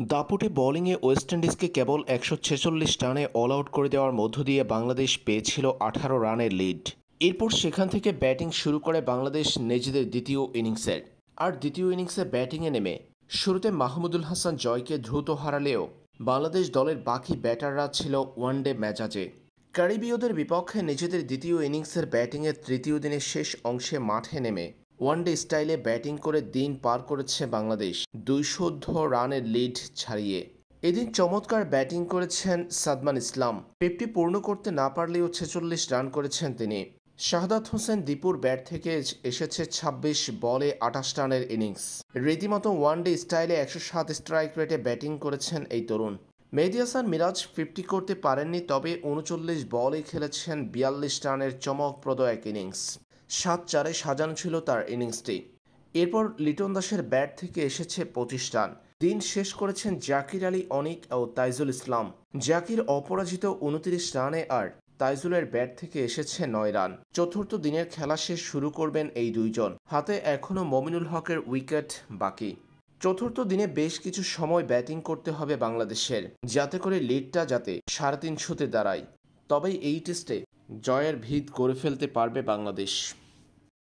দাপুটে বোলিংয়ে ওয়েস্ট ইন্ডিজকে কেবল ১৪৬ রানে all out করে দেওয়ার মধ্য দিয়ে বাংলাদেশ পেয়েছিল ১৮ রানের লিড। এরপর সেখান থেকে ব্যাটিং শুরু করে বাংলাদেশ নিজেদের দ্বিতীয় ইনিংসের। আর দ্বিতীয় ইনিংসে ব্যাটিংয়ে নেমে শুরুতে মাহমুদুল হাসান জয়কে দ্রুত হারালেও বাংলাদেশ দলের বাকি ব্যাটাররা ছিল ওয়ানডে মেজাজে। ক্যারিবীয়দের বিপক্ষে নিজেদের দ্বিতীয় ইনিংসের ব্যাটিংয়ের তৃতীয় দিনের শেষ অংশে মাঠে নেমে ওয়ানডে স্টাইলে ব্যাটিং করে দিন পার করেছে বাংলাদেশ ২১০ রানের লিড ছাড়িয়ে। এদিন চমৎকার ব্যাটিং করেছেন সাদমান ইসলাম। ৫০ পূর্ণ করতে না পারলেও ৪৬ রান করেছেন তিনি। শাহাদাত হোসেন দীপুর ব্যাট থেকে এসেছে ২৬ বলে ২৮ রানের ইনিংস। রীতিমতো ওয়ানডে স্টাইলে ১০৭ স্ট্রাইক রেটে ব্যাটিং করেছেন এই তরুণ। মেহেদী হাসান মিরাজ ৫০ করতে পারেননি, তবে ৩৯ বলে খেলেছেন ৪২ রানের চমকপ্রদ এক ইনিংস। ৭-৪-এ সাজানো ছিল তার ইনিংসটি। এরপর লিটন দাসের ব্যাট থেকে এসেছে ২৫ রান। দিন শেষ করেছেন জাকির আলী অনিক ও তাইজুল ইসলাম। জাকির অপরাজিত ২৯ রানে, আর তাইজুলের ব্যাট থেকে এসেছে ৯ রান। চতুর্থ দিনের খেলা শেষ শুরু করবেন এই দুইজন। হাতে এখনও মমিনুল হকের উইকেট বাকি। চতুর্থ দিনে বেশ কিছু সময় ব্যাটিং করতে হবে বাংলাদেশের, যাতে করে লিডটা ৩৫০-তে দাঁড়ায়। তবেই এই টেস্টে জয়ের ভিত গড়ে ফেলতে পারবে বাংলাদেশ।